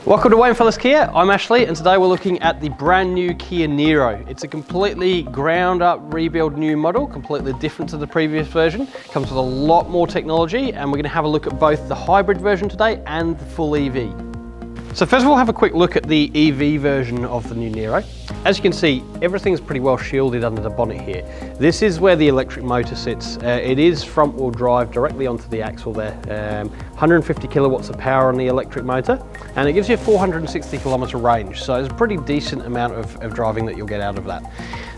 Welcome to Wayne Phillis KIA, I'm Ashley, and today we're looking at the brand new Kia Niro. It's a completely ground up rebuild new model, completely different to the previous version. Comes with a lot more technology, and we're going to have a look at both the hybrid version today and the full EV. So first of all, have a quick look at the EV version of the new Niro. As you can see, everything's pretty well shielded under the bonnet here. This is where the electric motor sits. It is front wheel drive directly onto the axle there. 150 kilowatts of power on the electric motor, and it gives you a 460 kilometer range. So it's a pretty decent amount of driving that you'll get out of that.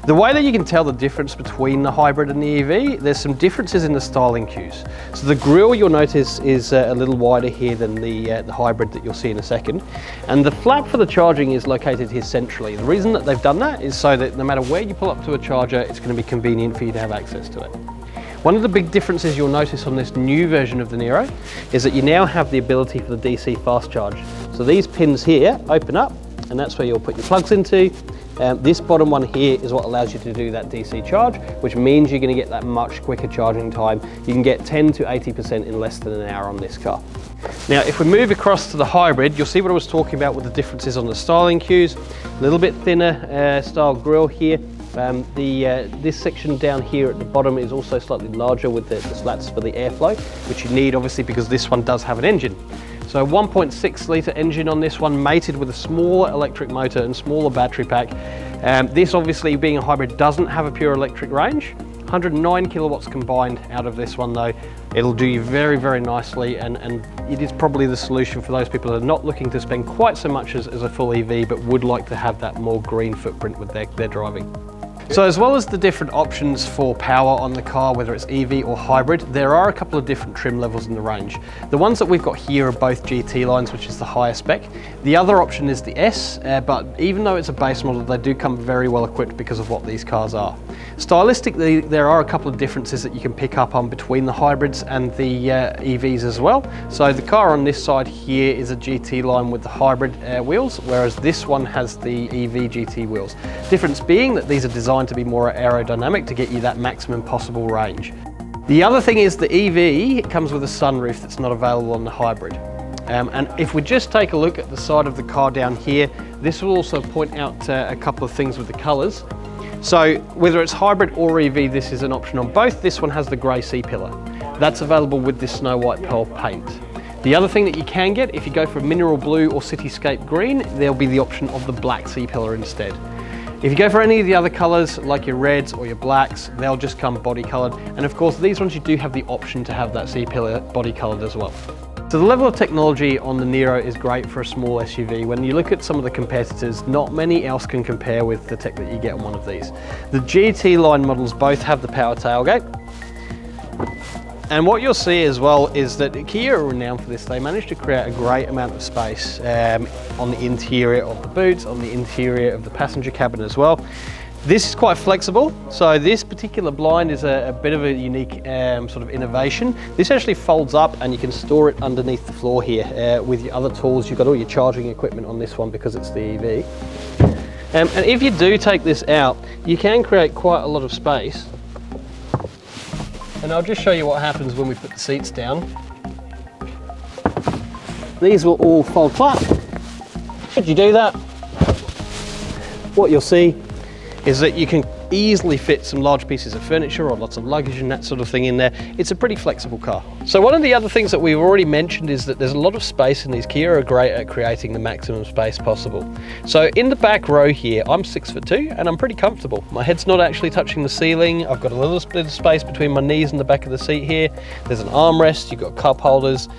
The way that you can tell the difference between the hybrid and the EV, there's some differences in the styling cues. So the grille, you'll notice, is a little wider here than the hybrid that you'll see in a second. And the flap for the charging is located here centrally. The reason that they've done that is so that no matter where you pull up to a charger, it's going to be convenient for you to have access to it. One of the big differences you'll notice on this new version of the Niro is that you now have the ability for the DC fast charge. So these pins here open up, and that's where you'll put your plugs into. This bottom one here is what allows you to do that DC charge, which means you're going to get that much quicker charging time. You can get 10 to 80% in less than an hour on this car. Now, if we move across to the hybrid, you'll see what I was talking about with the differences on the styling cues. A little bit thinner style grille here. This section down here at the bottom is also slightly larger with the slats for the airflow, which you need obviously because this one does have an engine. So 1.6 litre engine on this one, mated with a smaller electric motor and smaller battery pack. This obviously being a hybrid doesn't have a pure electric range. 109 kilowatts combined out of this one though. It'll do you very, very nicely, and it is probably the solution for those people that are not looking to spend quite so much as a full EV, but would like to have that more green footprint with their driving. So as well as the different options for power on the car, whether it's EV or hybrid, there are a couple of different trim levels in the range. The ones that we've got here are both GT lines, which is the higher spec. The other option is the S, but even though it's a base model, they do come very well equipped because of what these cars are. Stylistically, there are a couple of differences that you can pick up on between the hybrids and the EVs as well. So the car on this side here is a GT line with the hybrid wheels, whereas this one has the EV GT wheels. Difference being that these are designed to be more aerodynamic to get you that maximum possible range. The other thing is the EV comes with a sunroof that's not available on the hybrid. And if we just take a look at the side of the car down here, this will also point out a couple of things with the colours. So whether it's hybrid or EV, this is an option on both. This one has the grey C-pillar. That's available with this Snow White Pearl paint. The other thing that you can get, if you go for mineral blue or cityscape green, there'll be the option of the black C-pillar instead. If you go for any of the other colours, like your reds or your blacks, they'll just come body coloured. And of course, these ones you do have the option to have that C-pillar body coloured as well. So the level of technology on the Niro is great for a small SUV. When you look at some of the competitors, not many else can compare with the tech that you get on one of these. The GT line models both have the power tailgate. And what you'll see as well is that Kia are renowned for this. They managed to create a great amount of space on the interior of the boot, on the interior of the passenger cabin as well. This is quite flexible, so this particular blind is a bit of a unique sort of innovation. This actually folds up and you can store it underneath the floor here with your other tools. You've got all your charging equipment on this one because it's the EV. And if you do take this out, you can create quite a lot of space. And I'll just show you what happens when we put the seats down. These will all fold flat. Should you do that, what you'll see is that you can easily fit some large pieces of furniture or lots of luggage and that sort of thing in there. It's a pretty flexible car. So one of the other things that we've already mentioned is that there's a lot of space, and these Kia are great at creating the maximum space possible. So in the back row here, I'm 6'2" and I'm pretty comfortable. My head's not actually touching the ceiling. I've got a little bit of space between my knees and the back of the seat here. There's an armrest, you've got cup holders.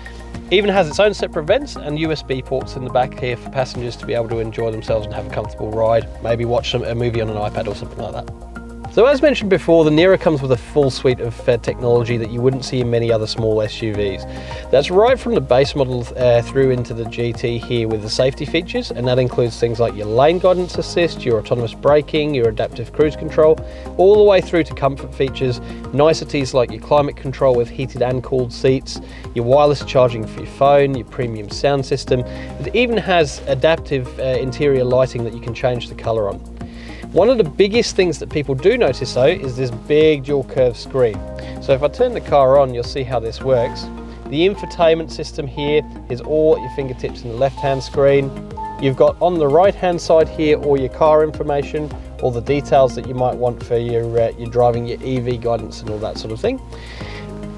Even has its own separate vents and USB ports in the back here for passengers to be able to enjoy themselves and have a comfortable ride, maybe watch a movie on an iPad or something like that. So as mentioned before, the Niro comes with a full suite of technology that you wouldn't see in many other small SUVs. That's right from the base model through into the GT here with the safety features, and that includes things like your lane guidance assist, your autonomous braking, your adaptive cruise control, all the way through to comfort features, niceties like your climate control with heated and cooled seats, your wireless charging for your phone, your premium sound system. It even has adaptive interior lighting that you can change the colour on. One of the biggest things that people do notice though is this big dual curve screen. So if I turn the car on, you'll see how this works. The infotainment system here is all at your fingertips in the left-hand screen. You've got on the right-hand side here all your car information, all the details that you might want for your driving, your EV guidance and all that sort of thing.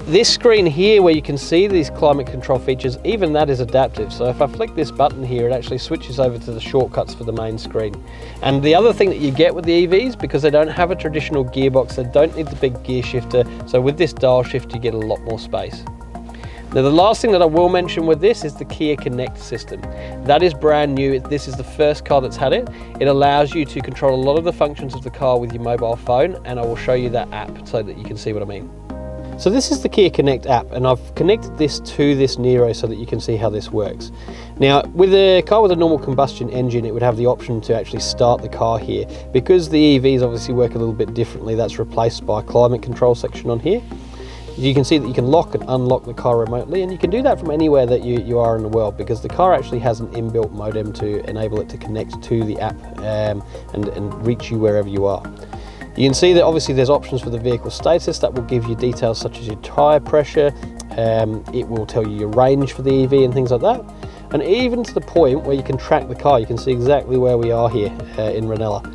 This screen here where you can see these climate control features, even that is adaptive. So if I flick this button here, it actually switches over to the shortcuts for the main screen. And the other thing that you get with the EVs, because they don't have a traditional gearbox, they don't need the big gear shifter. So with this dial shift, you get a lot more space. Now the last thing that I will mention with this is the Kia Connect system. That is brand new. This is the first car that's had it. It allows you to control a lot of the functions of the car with your mobile phone, and I will show you that app so that you can see what I mean. So this is the Kia Connect app, and I've connected this to this Niro so that you can see how this works. Now, with a car with a normal combustion engine, it would have the option to actually start the car here. Because the EVs obviously work a little bit differently, that's replaced by a climate control section on here. You can see that you can lock and unlock the car remotely, and you can do that from anywhere that you are in the world, because the car actually has an inbuilt modem to enable it to connect to the app and reach you wherever you are. You can see that obviously there's options for the vehicle status that will give you details such as your tyre pressure, it will tell you your range for the EV and things like that. And even to the point where you can track the car, you can see exactly where we are here in Reynella.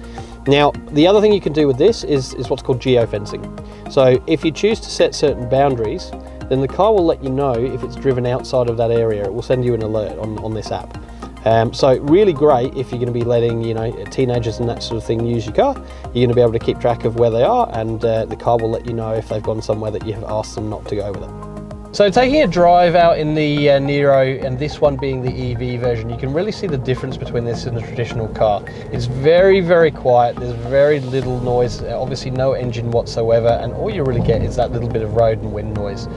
Now, the other thing you can do with this is what's called geofencing. So if you choose to set certain boundaries, then the car will let you know if it's driven outside of that area. It will send you an alert on this app. So really great if you're going to be letting teenagers and that sort of thing use your car. You're going to be able to keep track of where they are, and the car will let you know if they've gone somewhere that you have asked them not to go with it. So taking a drive out in the Niro, and this one being the EV version, you can really see the difference between this and the traditional car. It's very, very quiet. There's very little noise, obviously no engine whatsoever, and all you really get is that little bit of road and wind noise.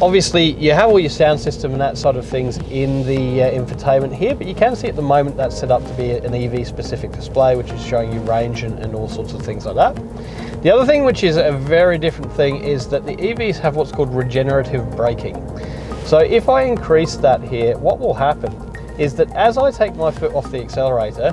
Obviously you have all your sound system and that side of things in the infotainment here, but you can see at the moment that's set up to be an EV specific display, which is showing you range and all sorts of things like that. The other thing, which is a very different thing, is that the EVs have what's called regenerative braking. So if I increase that here, what will happen is that as I take my foot off the accelerator,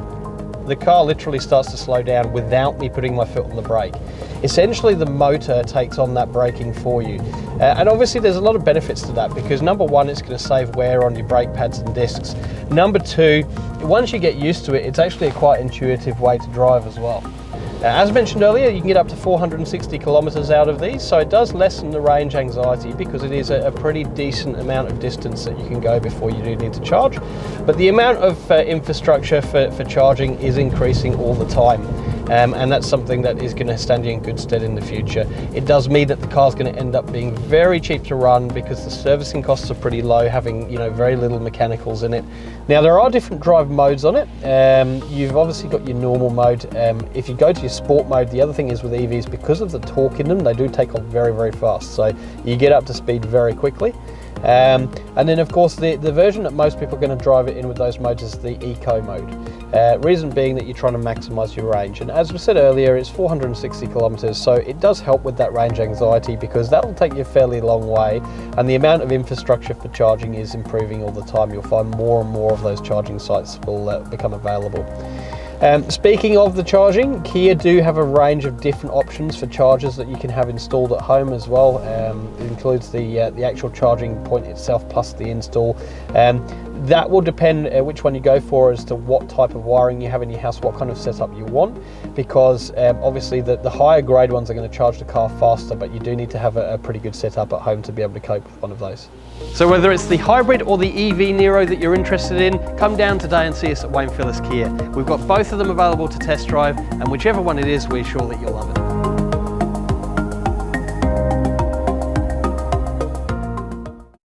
the car literally starts to slow down without me putting my foot on the brake. Essentially the motor takes on that braking for you. And obviously there's a lot of benefits to that, because number one, it's going to save wear on your brake pads and discs. Number two, once you get used to it, it's actually a quite intuitive way to drive as well. As mentioned earlier, you can get up to 460 kilometers out of these, so it does lessen the range anxiety because it is a pretty decent amount of distance that you can go before you do need to charge. But the amount of infrastructure for charging is increasing all the time. And that's something that is going to stand you in good stead in the future. It does mean that the car's going to end up being very cheap to run because the servicing costs are pretty low, having very little mechanicals in it. Now there are different drive modes on it. You've obviously got your normal mode. If you go to your sport mode, the other thing is with EVs, because of the torque in them, they do take off very, very fast. So you get up to speed very quickly. And then of course the version that most people are going to drive it in with those modes is the eco mode. Reason being that you're trying to maximize your range, and as we said earlier, it's 460 kilometers, so it does help with that range anxiety because that will take you a fairly long way, and the amount of infrastructure for charging is improving all the time. You'll find more and more of those charging sites will become available. Speaking of the charging, Kia do have a range of different options for chargers that you can have installed at home as well. It includes the actual charging point itself plus the install. That will depend which one you go for as to what type of wiring you have in your house, what kind of setup you want, because obviously the higher grade ones are going to charge the car faster, but you do need to have a pretty good setup at home to be able to cope with one of those. So whether it's the hybrid or the EV Niro that you're interested in, come down today and see us at Wayne Phillis Kia. We've got both of them available to test drive, and whichever one it is, we're sure that you'll love it.